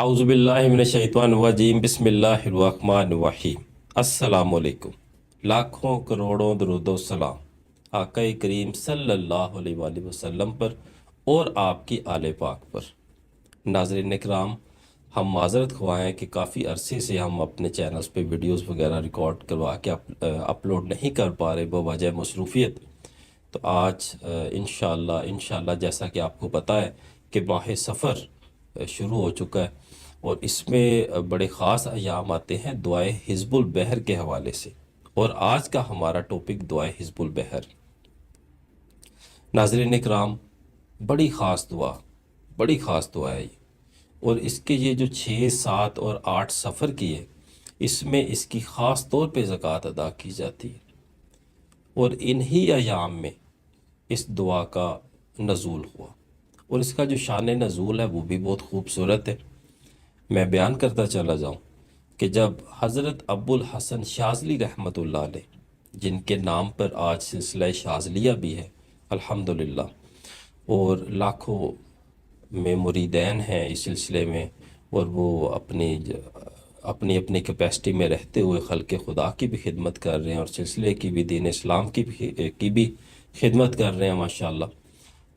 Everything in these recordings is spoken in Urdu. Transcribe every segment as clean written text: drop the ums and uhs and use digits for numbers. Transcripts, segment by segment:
اعوذ باللہ من الشیطان الرجیم بسم اللہ الرحمن الرحیم۔ السلام علیکم، لاکھوں کروڑوں درود و سلام آقا کریم صلی اللہ علیہ وآلہ وسلم پر اور آپ کی آل پاک پر۔ ناظرین اکرام، ہم معذرت خواہ ہیں کہ کافی عرصے سے ہم اپنے چینلز پہ ویڈیوز وغیرہ ریکارڈ کروا کے اپلوڈ نہیں کر پا رہے بوجہ مصروفیت۔ تو آج انشاءاللہ جیسا کہ آپ کو پتہ ہے کہ ماہ سفر شروع ہو چکا ہے، اور اس میں بڑے خاص ایام آتے ہیں دعائے حزب البحر کے حوالے سے، اور آج کا ہمارا ٹاپک دعائے حزب البحر۔ ناظرین اکرام، بڑی خاص دعا ہے یہ، اور اس کے یہ جو 6، 7 اور 8 سفر کی ہے، اس میں اس کی خاص طور پہ زکوٰۃ ادا کی جاتی ہے، اور انہی ایام میں اس دعا کا نزول ہوا، اور اس کا جو شان نزول ہے وہ بھی بہت خوبصورت ہے۔ میں بیان کرتا چلا جاؤں کہ جب حضرت ابو الحسن شاذلی رحمۃ اللہ علیہ، جن کے نام پر آج سلسلہ شاذلیہ بھی ہے الحمدللہ، اور لاکھوں میں مریدین ہیں اس سلسلے میں، اور وہ اپنی کیپیسٹی میں رہتے ہوئے خلق خدا کی بھی خدمت کر رہے ہیں، اور سلسلے کی بھی، دین اسلام کی بھی خدمت کر رہے ہیں ماشاءاللہ۔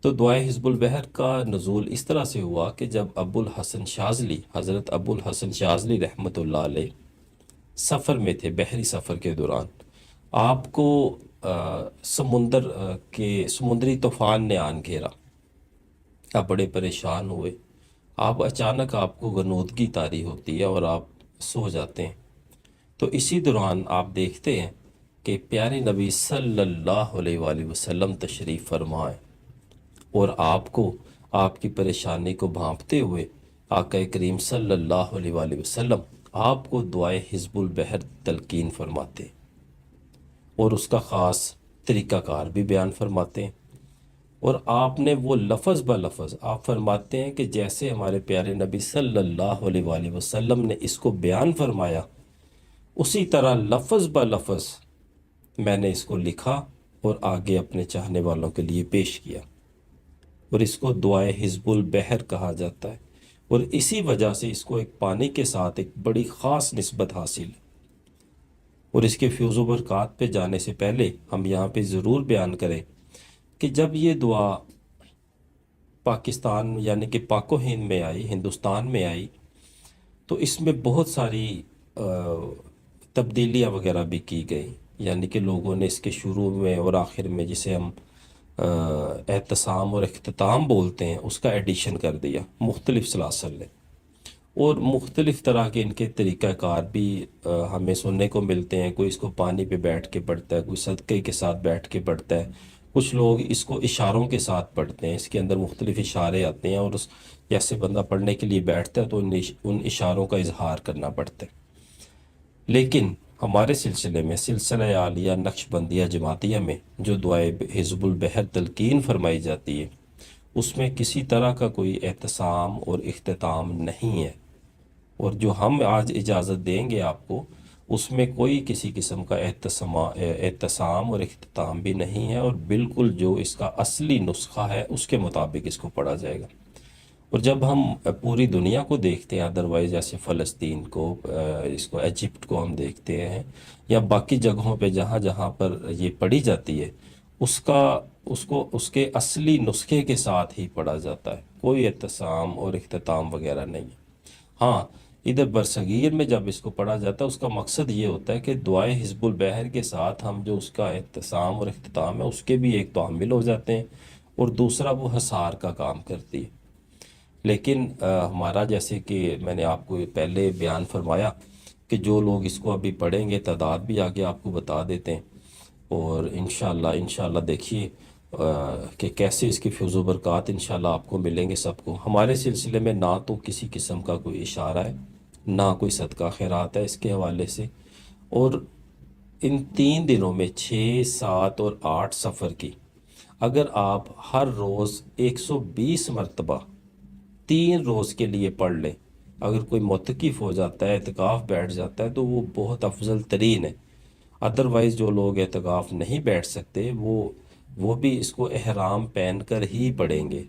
تو دعائے حزب البحر کا نزول اس طرح سے ہوا کہ جب ابو الحسن شاذلی، حضرت ابو الحسن شاذلی رحمۃ اللہ علیہ سفر میں تھے، بحری سفر کے دوران آپ کو سمندری طوفان نے آن گھیرا۔ آپ بڑے پریشان ہوئے، اچانک آپ کو غنودگی طاری ہوتی ہے اور آپ سو جاتے ہیں۔ تو اسی دوران آپ دیکھتے ہیں کہ پیارے نبی صلی اللہ علیہ وآلہ وسلم تشریف فرمائے، اور آپ کو، آپ کی پریشانی کو بھانپتے ہوئے آقا کریم صلی اللہ علیہ وآلہ وسلم آپ کو دعائے حزب البحر تلقین فرماتے، اور اس کا خاص طریقہ کار بھی بیان فرماتے ہیں، اور آپ نے وہ لفظ بہ لفظ آپ فرماتے ہیں کہ جیسے ہمارے پیارے نبی صلی اللہ علیہ وآلہ وسلم نے اس کو بیان فرمایا، اسی طرح لفظ بہ لفظ میں نے اس کو لکھا اور آگے اپنے چاہنے والوں کے لیے پیش کیا، اور اس کو دعائے حزب البحر کہا جاتا ہے، اور اسی وجہ سے اس کو ایک پانی کے ساتھ ایک بڑی خاص نسبت حاصل ہے۔ اور اس کے فیوز و برکات پہ جانے سے پہلے ہم یہاں پہ ضرور بیان کریں کہ جب یہ دعا پاکستان یعنی کہ پاک و ہند میں آئی، ہندوستان میں آئی، تو اس میں بہت ساری تبدیلیاں وغیرہ بھی کی گئی، یعنی کہ لوگوں نے اس کے شروع میں اور آخر میں، جسے ہم اعتصام اور اختتام بولتے ہیں، اس کا ایڈیشن کر دیا مختلف سلاسل نے، اور مختلف طرح کے ان کے طریقہ کار بھی ہمیں سننے کو ملتے ہیں۔ کوئی اس کو پانی پہ بیٹھ کے پڑھتا ہے، کوئی صدقے کے ساتھ بیٹھ کے پڑھتا ہے، کچھ لوگ اس کو اشاروں کے ساتھ پڑھتے ہیں، اس کے اندر مختلف اشارے آتے ہیں، اور جیسے بندہ پڑھنے کے لیے بیٹھتا ہے تو ان اشاروں کا اظہار کرنا پڑتا ہے۔ لیکن ہمارے سلسلے میں، سلسلہ عالیہ نقش بندیہ جماعتیہ میں جو دعائے حزب البحر تلقین فرمائی جاتی ہے، اس میں کسی طرح کا کوئی اعتصام اور اختتام نہیں ہے، اور جو ہم آج اجازت دیں گے آپ کو، اس میں کوئی کسی قسم کا اعتصام اور اختتام بھی نہیں ہے، اور بالکل جو اس کا اصلی نسخہ ہے اس کے مطابق اس کو پڑھا جائے گا۔ اور جب ہم پوری دنیا کو دیکھتے ہیں، ادروائز جیسے فلسطین کو، اس کو ایجپٹ کو ہم دیکھتے ہیں، یا باقی جگہوں پہ جہاں جہاں پر یہ پڑھی جاتی ہے، اس کے اصلی نسخے کے ساتھ ہی پڑھا جاتا ہے، کوئی اعتصام اور اختتام وغیرہ نہیں ہے۔ ہاں، ادھر برصغیر میں جب اس کو پڑھا جاتا ہے، اس کا مقصد یہ ہوتا ہے کہ دعائے حزب البحر کے ساتھ ہم جو اس کا اعتصام اور اختتام ہے، اس کے بھی ایک تو حامل ہو جاتے ہیں، اور دوسرا وہ حصار کا کام کرتی ہے۔ لیکن ہمارا، جیسے کہ میں نے آپ کو پہلے بیان فرمایا کہ جو لوگ اس کو ابھی پڑھیں گے، تعداد بھی آگے آپ کو بتا دیتے ہیں، اور انشاءاللہ دیکھیے کہ کیسے اس کی فیض و برکات انشاءاللہ آپ کو ملیں گے سب کو۔ ہمارے سلسلے میں نہ تو کسی قسم کا کوئی اشارہ ہے، نہ کوئی صدقہ خیرات ہے اس کے حوالے سے، اور ان 3 دنوں میں 6، 7 اور 8 سفر کی اگر آپ ہر روز 120 مرتبہ 3 روز کے لیے پڑھ لیں، اگر کوئی معتکف ہو جاتا ہے، اعتکاف بیٹھ جاتا ہے، تو وہ بہت افضل ترین ہے۔ ادروائز جو لوگ اعتکاف نہیں بیٹھ سکتے، وہ بھی اس کو احرام پہن کر ہی پڑھیں گے،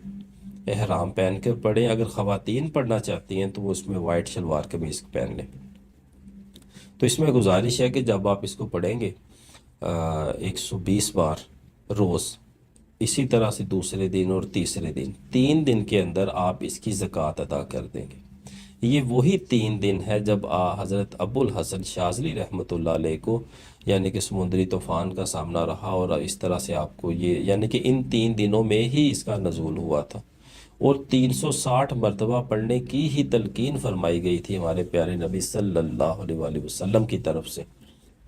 احرام پہن کر پڑھیں، اگر خواتین پڑھنا چاہتی ہیں تو وہ اس میں وائٹ شلوار قمیض پہن لیں۔ تو اس میں گزارش ہے کہ جب آپ اس کو پڑھیں گے 120 بار روز، اسی طرح سے دوسرے دن اور تیسرے دن، 3 دن کے اندر آپ اس کی زکوٰۃ ادا کر دیں گے۔ یہ وہی 3 دن ہے جب حضرت ابو الحسن شاذلی رحمۃ اللہ علیہ کو یعنی کہ سمندری طوفان کا سامنا رہا، اور اس طرح سے آپ کو یہ یعنی کہ ان 3 دنوں میں ہی اس کا نزول ہوا تھا، اور 360 مرتبہ پڑھنے کی ہی تلقین فرمائی گئی تھی ہمارے پیارے نبی صلی اللہ علیہ وآلہ وسلم کی طرف سے،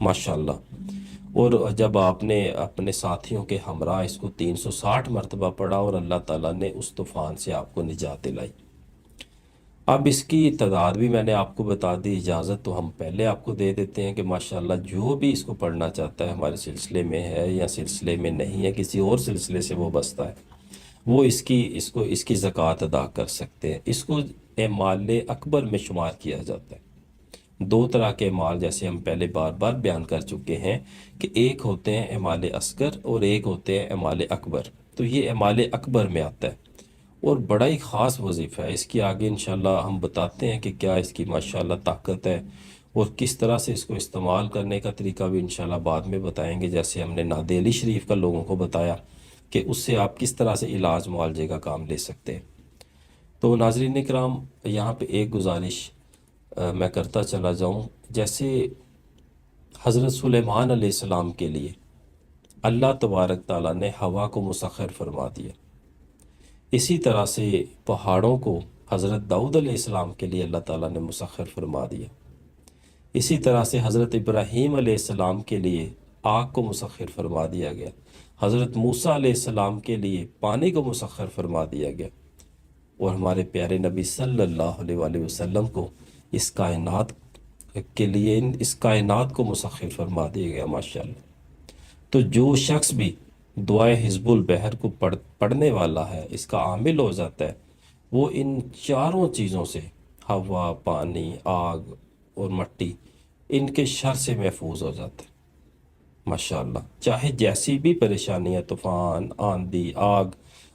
ماشاءاللہ۔ اور جب آپ نے اپنے ساتھیوں کے ہمراہ اس کو 360 مرتبہ پڑھا، اور اللہ تعالیٰ نے اس طوفان سے آپ کو نجات دلائی۔ اب اس کی تعداد بھی میں نے آپ کو بتا دی، اجازت تو ہم پہلے آپ کو دے دیتے ہیں کہ ماشاءاللہ جو بھی اس کو پڑھنا چاہتا ہے، ہمارے سلسلے میں ہے یا سلسلے میں نہیں ہے، کسی اور سلسلے سے وہ بستا ہے، وہ اس کی زکوٰۃ ادا کر سکتے ہیں۔ اس کو اعمال اکبر میں شمار کیا جاتا ہے۔ 2 طرح کے اعمال جیسے ہم پہلے بار بار بیان کر چکے ہیں کہ ایک ہوتے ہیں اعمال اصغر اور ایک ہوتے ہیں اعمال اکبر، تو یہ اعمال اکبر میں آتا ہے، اور بڑا ہی خاص وظیفہ ہے۔ اس کی آگے انشاءاللہ ہم بتاتے ہیں کہ کیا اس کی ماشاءاللہ طاقت ہے، اور کس طرح سے اس کو استعمال کرنے کا طریقہ بھی انشاءاللہ بعد میں بتائیں گے، جیسے ہم نے نادیلی شریف کا لوگوں کو بتایا کہ اس سے آپ کس طرح سے علاج معالجے کا کام لے سکتے ہیں۔ تو ناظرین کرام، یہاں پہ ایک گزارش میں کرتا چلا جاؤں، جیسے حضرت سلیمان علیہ السلام کے لیے اللہ تبارک تعالیٰ نے ہوا کو مسخر فرما دیا، اسی طرح سے پہاڑوں کو حضرت داؤد علیہ السلام کے لیے اللہ تعالیٰ نے مسخر فرما دیا، اسی طرح سے حضرت ابراہیم علیہ السلام کے لیے آگ کو مسخر فرما دیا گیا، حضرت موسیٰ علیہ السلام کے لیے پانی کو مسخر فرما دیا گیا، اور ہمارے پیارے نبی صلی اللہ علیہ وآلہ وسلم کو اس کائنات کے لیے اس کائنات کو مسخر فرما دیا گیا، ماشاءاللہ۔ تو جو شخص بھی دعائے حزب البحر کو پڑھنے والا ہے، اس کا عامل ہو جاتا ہے، وہ ان چاروں چیزوں سے، ہوا، پانی، آگ اور مٹی، ان کے شر سے محفوظ ہو جاتا ہے، ماشاءاللہ۔ چاہے جیسی بھی پریشانیاں، طوفان، آندھی، آگ،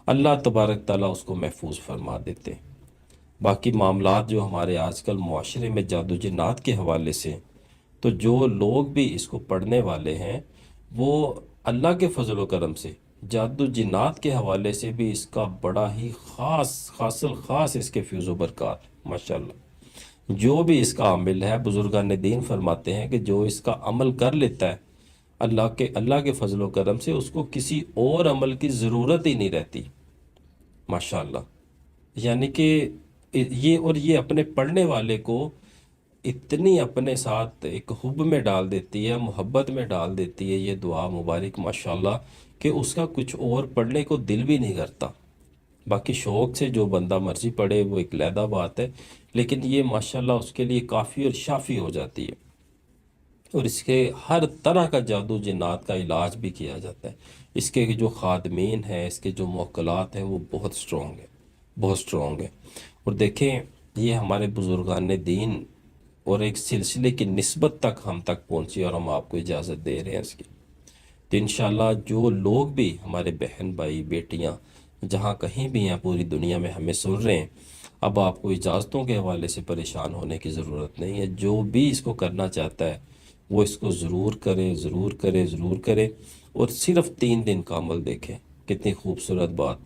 اللہ تبارک تعالیٰ اس کو محفوظ فرما دیتے ہیں۔ باقی معاملات جو ہمارے آج کل معاشرے میں جادو جنات کے حوالے سے، تو جو لوگ بھی اس کو پڑھنے والے ہیں، وہ اللہ کے فضل و کرم سے جادو جنات کے حوالے سے بھی اس کا بڑا ہی خاص اس کے فیض و برکات، ماشاءاللہ۔ جو بھی اس کا عامل ہے، بزرگان دین فرماتے ہیں کہ جو اس کا عمل کر لیتا ہے، اللہ کے فضل و کرم سے اس کو کسی اور عمل کی ضرورت ہی نہیں رہتی، ماشاءاللہ۔ یعنی کہ یہ اپنے پڑھنے والے کو اتنی اپنے ساتھ ایک حب میں ڈال دیتی ہے، محبت میں ڈال دیتی ہے یہ دعا مبارک، ماشاءاللہ، کہ اس کا کچھ اور پڑھنے کو دل بھی نہیں کرتا۔ باقی شوق سے جو بندہ مرضی پڑھے وہ ایک علیحدہ بات ہے، لیکن یہ ماشاءاللہ اس کے لیے کافی اور شافی ہو جاتی ہے، اور اس کے ہر طرح کا جادو جنات کا علاج بھی کیا جاتا ہے۔ اس کے جو خادمین ہیں، اس کے جو موکلات ہیں، وہ بہت سٹرونگ ہیں، بہت سٹرونگ ہیں۔ اور دیکھیں، یہ ہمارے بزرگان دین اور ایک سلسلے کی نسبت تک ہم تک پہنچی، اور ہم آپ کو اجازت دے رہے ہیں اس کی۔ تو انشاءاللہ جو لوگ بھی ہمارے بہن بھائی بیٹیاں جہاں کہیں بھی ہیں پوری دنیا میں ہمیں سن رہے ہیں، اب آپ کو اجازتوں کے حوالے سے پریشان ہونے کی ضرورت نہیں ہے۔ جو بھی اس کو کرنا چاہتا ہے وہ اس کو ضرور کرے، ضرور کرے، ضرور کرے، اور صرف 3 دن کا عمل دیکھیں۔ کتنی خوبصورت بات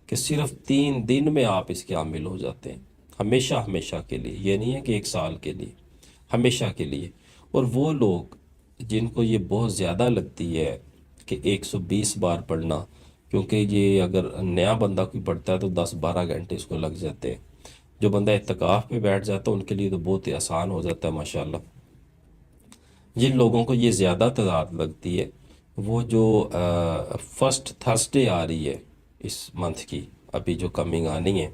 کہ صرف 3 دن میں آپ اس کے عامل ہو جاتے ہیں، ہمیشہ کے لیے۔ یہ نہیں ہے کہ 1 سال کے لیے، ہمیشہ کے لیے۔ اور وہ لوگ جن کو یہ بہت زیادہ لگتی ہے کہ 120 بار پڑھنا، کیونکہ یہ اگر نیا بندہ کوئی پڑھتا ہے تو 10-12 گھنٹے اس کو لگ جاتے ہیں، جو بندہ اعتکاف پہ بیٹھ جاتا ہے ان کے لیے تو بہت ہی آسان ہو جاتا ہے، ماشاءاللہ۔ جن لوگوں کو یہ زیادہ تعداد لگتی ہے، وہ جو فرسٹ تھرسڈے آ رہی ہے اس منتھ کی، ابھی جو کمنگ آنی ہے،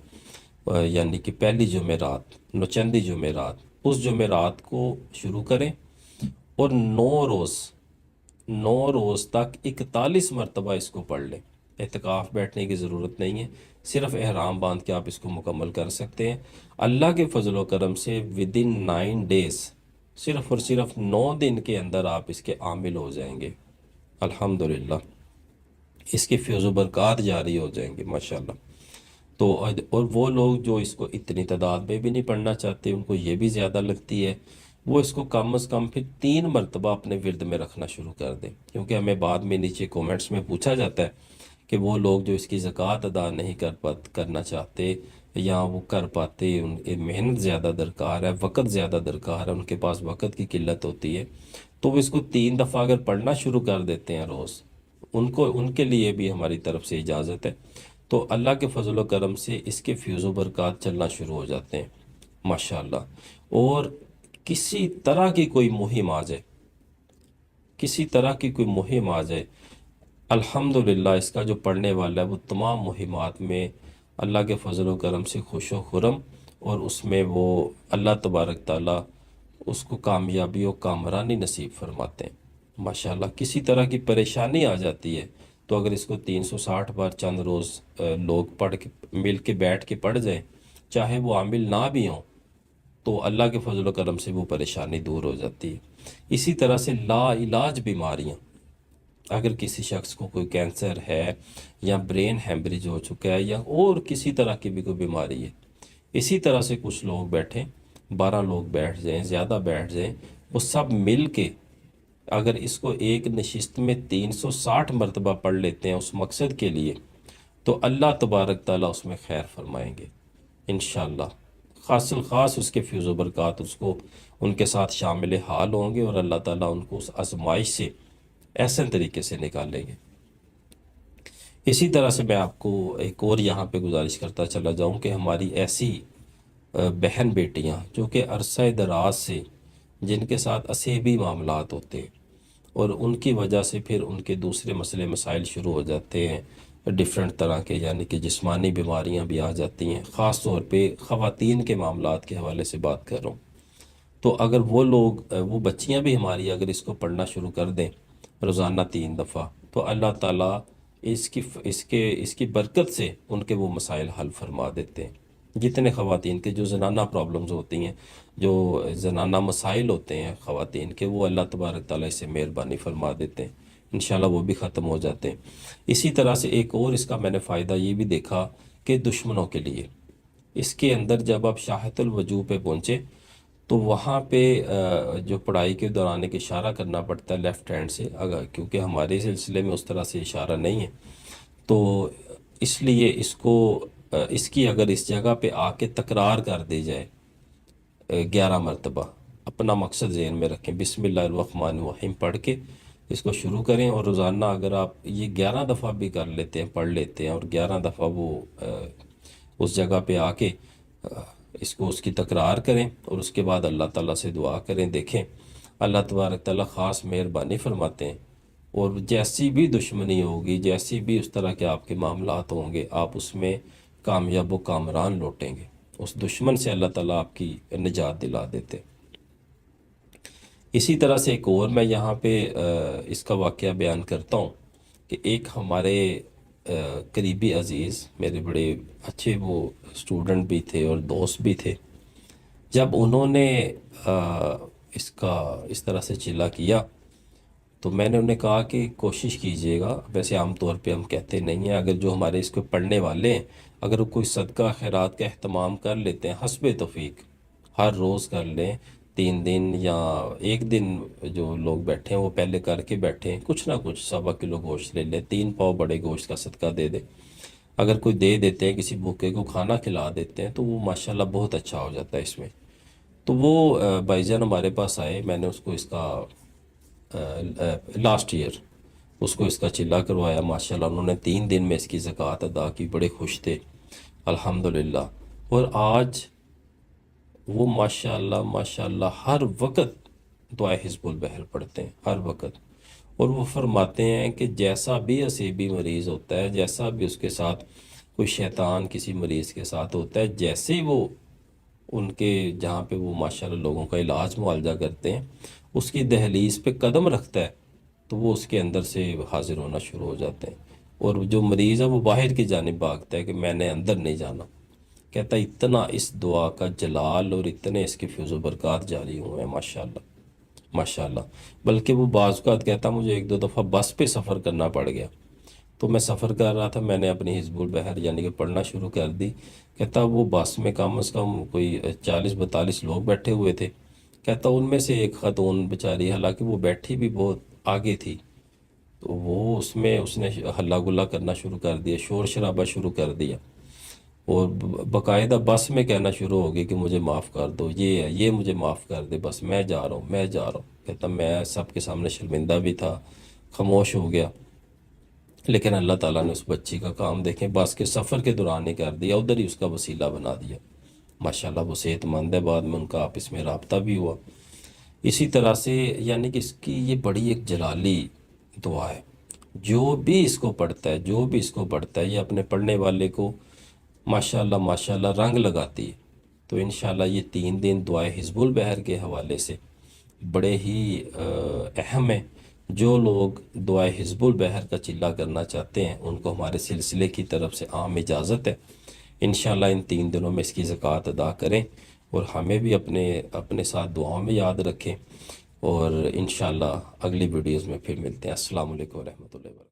یعنی کہ پہلی جمعرات، نوچندی جمعرات، اس جمعرات کو شروع کریں، اور 9 روز تک 41 مرتبہ اس کو پڑھ لیں۔ اعتکاف بیٹھنے کی ضرورت نہیں ہے، صرف احرام باندھ کے آپ اس کو مکمل کر سکتے ہیں۔ اللہ کے فضل و کرم سے ودن 9 ڈیز، صرف اور صرف 9 دن کے اندر آپ اس کے عامل ہو جائیں گے، الحمدللہ۔ اس کے فیض و برکات جاری ہو جائیں گے، ماشاءاللہ۔ تو اور وہ لوگ جو اس کو اتنی تعداد میں بھی نہیں پڑھنا چاہتے، ان کو یہ بھی زیادہ لگتی ہے، وہ اس کو کم از کم پھر 3 مرتبہ اپنے ورد میں رکھنا شروع کر دیں، کیونکہ ہمیں بعد میں نیچے کومنٹس میں پوچھا جاتا ہے کہ وہ لوگ جو اس کی زکوٰۃ ادا نہیں کرنا چاہتے یا وہ کر پاتے، ان محنت زیادہ درکار ہے، وقت زیادہ درکار ہے، ان کے پاس وقت کی قلت ہوتی ہے، تو وہ اس کو 3 دفعہ اگر پڑھنا شروع کر دیتے ہیں روز، ان کے لیے بھی ہماری طرف سے اجازت ہے، تو اللہ کے فضل و کرم سے اس کے فیض و برکات چلنا شروع ہو جاتے ہیں ماشاءاللہ۔ اور کسی طرح کی کوئی مہم آ جائے، کسی طرح کی کوئی مہم آ جائے، الحمدللہ اس کا جو پڑھنے والا ہے وہ تمام مہمات میں اللہ کے فضل و کرم سے خوش و خرم، اور اس میں وہ اللہ تبارک تعالیٰ اس کو کامیابی و کامرانی نصیب فرماتے ہیں ماشاءاللہ۔ کسی طرح کی پریشانی آ جاتی ہے تو اگر اس کو 360 بار چند روز لوگ پڑھ کے مل کے بیٹھ کے پڑھ جائیں، چاہے وہ عامل نہ بھی ہوں، تو اللہ کے فضل و کرم سے وہ پریشانی دور ہو جاتی ہے۔ اسی طرح سے لا علاج بیماریاں، اگر کسی شخص کو کوئی کینسر ہے یا برین ہیمریج ہو چکا ہے یا اور کسی طرح کی بھی کوئی بیماری ہے، اسی طرح سے کچھ لوگ بیٹھیں، 12 لوگ بیٹھ جائیں، زیادہ بیٹھ جائیں، وہ سب مل کے اگر اس کو ایک نشست میں 360 مرتبہ پڑھ لیتے ہیں اس مقصد کے لیے، تو اللہ تبارک تعالیٰ اس میں خیر فرمائیں گے انشاءاللہ۔ خاص الخاص اس کے فیض و برکات اس کو ان کے ساتھ شامل حال ہوں گے، اور اللہ تعالیٰ ان کو اس آزمائش سے احسن طریقے سے نکالیں گے۔ اسی طرح سے میں آپ کو ایک اور یہاں پہ گزارش کرتا چلا جاؤں کہ ہماری ایسی بہن بیٹیاں جو کہ عرصہ دراز سے جن کے ساتھ اسیبی معاملات ہوتے ہیں، اور ان کی وجہ سے پھر ان کے دوسرے مسئلے مسائل شروع ہو جاتے ہیں ڈیفرنٹ طرح کے، یعنی کہ جسمانی بیماریاں بھی آ جاتی ہیں، خاص طور پہ خواتین کے معاملات کے حوالے سے بات کر رہا ہوں۔ تو اگر وہ لوگ وہ بچیاں بھی ہماری اگر اس کو پڑھنا شروع کر دیں روزانہ 3 دفعہ، تو اللہ تعالیٰ اس کی برکت سے ان کے وہ مسائل حل فرما دیتے ہیں۔ جتنے خواتین کے جو زنانہ پرابلمز ہوتی ہیں، جو زنانہ مسائل ہوتے ہیں خواتین کے، وہ اللہ تبارک تعالیٰ اس سے مہربانی فرما دیتے ہیں، انشاءاللہ وہ بھی ختم ہو جاتے ہیں۔ اسی طرح سے ایک اور اس کا میں نے فائدہ یہ بھی دیکھا کہ دشمنوں کے لیے اس کے اندر جب آپ شاہت الوجوہ پہ پہنچے تو وہاں پہ جو پڑھائی کے دوران ایک اشارہ کرنا پڑتا ہے لیفٹ ہینڈ سے، اگر کیونکہ ہمارے سلسلے میں اس طرح سے اشارہ نہیں ہے، تو اس لیے اس کو اس کی اگر اس جگہ پہ آ کے تکرار کر دی جائے 11 مرتبہ، اپنا مقصد ذہن میں رکھیں، بسم اللہ الرحمن الرحیم پڑھ کے اس کو شروع کریں، اور روزانہ اگر آپ یہ 11 دفعہ بھی کر لیتے ہیں، پڑھ لیتے ہیں، اور 11 دفعہ وہ اس جگہ پہ آ کے اس کو اس کی تکرار کریں، اور اس کے بعد اللہ تعالیٰ سے دعا کریں، دیکھیں اللہ تبارک تعالیٰ خاص مہربانی فرماتے ہیں، اور جیسی بھی دشمنی ہوگی، جیسی بھی اس طرح کے آپ کے معاملات ہوں گے، آپ اس میں کامیاب و کامران لوٹیں گے، اس دشمن سے اللہ تعالیٰ آپ کی نجات دلا دیتے۔ اسی طرح سے ایک اور میں یہاں پہ اس کا واقعہ بیان کرتا ہوں کہ ایک ہمارے قریبی عزیز، میرے بڑے اچھے وہ اسٹوڈنٹ بھی تھے اور دوست بھی تھے، جب انہوں نے اس طرح سے چلا کیا تو میں نے انہیں کہا کہ کوشش کیجئے گا، ویسے عام طور پہ ہم کہتے نہیں ہیں، اگر جو ہمارے اس کو پڑھنے والے ہیں اگر وہ کوئی صدقہ خیرات کا اہتمام کر لیتے ہیں حسب توفیق، ہر روز کر لیں، 3 دن یا ایک دن، جو لوگ بیٹھے ہیں وہ پہلے کر کے بیٹھیں، کچھ نہ کچھ 1.25 کلو گوشت لے لیں، 3 پاؤ بڑے گوشت کا صدقہ دے دیں، اگر کوئی دے دیتے ہیں، کسی بھوکے کو کھانا کھلا دیتے ہیں، تو وہ ماشاءاللہ بہت اچھا ہو جاتا ہے اس میں۔ تو وہ بھائی جان ہمارے پاس آئے، میں نے اس کو اس کا لاسٹ ایئر اس کو اس کا چلا کروایا، ماشاءاللہ انہوں نے 3 دن میں اس کی زکوٰۃ ادا کی، بڑے خوش تھے الحمدللہ، اور آج وہ ماشاءاللہ ماشاءاللہ ہر وقت دعائے حزب البحر پڑھتے ہیں، ہر وقت، اور وہ فرماتے ہیں کہ جیسا بھی اسیبی مریض ہوتا ہے، جیسا بھی اس کے ساتھ کوئی شیطان کسی مریض کے ساتھ ہوتا ہے، جیسے ہی وہ ان کے جہاں پہ وہ ماشاءاللہ لوگوں کا علاج معالجہ کرتے ہیں، اس کی دہلیز پہ قدم رکھتا ہے تو وہ اس کے اندر سے حاضر ہونا شروع ہو جاتے ہیں، اور جو مریض ہے وہ باہر کی جانب بھاگتا ہے کہ میں نے اندر نہیں جانا، کہتا ہے اتنا اس دعا کا جلال اور اتنے اس کے فیض و برکات جاری ہوئے ہیں ماشاءاللہ ماشاءاللہ۔ بلکہ وہ بعض اوقات کہتا مجھے 1-2 دفعہ بس پہ سفر کرنا پڑ گیا، تو میں سفر کر رہا تھا، میں نے اپنی حزب البحر یعنی کہ پڑھنا شروع کر دی. کہتا وہ بس میں کم از کم کوئی 40-42 لوگ بیٹھے ہوئے تھے. کہتا ان میں سے ایک خاتون بیچاری، حالانکہ وہ بیٹھی بھی بہت آگے تھی، تو وہ اس نے ہلہ گلا کرنا شروع کر دیا، شور شرابہ شروع کر دیا، اور باقاعدہ بس میں کہنا شروع ہو گئی کہ مجھے معاف کر دو، یہ ہے، یہ مجھے معاف کر دے، بس میں جا رہا ہوں، میں جا رہا ہوں. کہتا میں سب کے سامنے شرمندہ بھی تھا، خاموش ہو گیا. لیکن اللہ تعالیٰ نے اس بچی کا کام دیکھیں بس کے سفر کے دوران ہی کر دیا، ادھر ہی اس کا وسیلہ بنا دیا. ماشاءاللہ وہ صحت مند ہے، بعد میں ان کا آپس میں رابطہ بھی ہوا. اسی طرح سے یعنی کہ اس کی یہ بڑی ایک جلالی دعا ہے. جو بھی اس کو پڑھتا ہے، جو بھی اس کو پڑھتا ہے، یہ اپنے پڑھنے والے کو ماشاءاللہ رنگ لگاتی ہے. تو انشاءاللہ یہ 3 دن دعائے حزب البحر کے حوالے سے بڑے ہی اہم ہیں. جو لوگ دعائے حزب البحر کا چلہ کرنا چاہتے ہیں ان کو ہمارے سلسلے کی طرف سے عام اجازت ہے. انشاءاللہ ان 3 دنوں میں اس کی زکوٰۃ ادا کریں، اور ہمیں بھی اپنے ساتھ دعاؤں میں یاد رکھیں. اور انشاءاللہ اگلی ویڈیوز میں پھر ملتے ہیں. السلام علیکم ورحمۃ اللہ وبرکاتہ.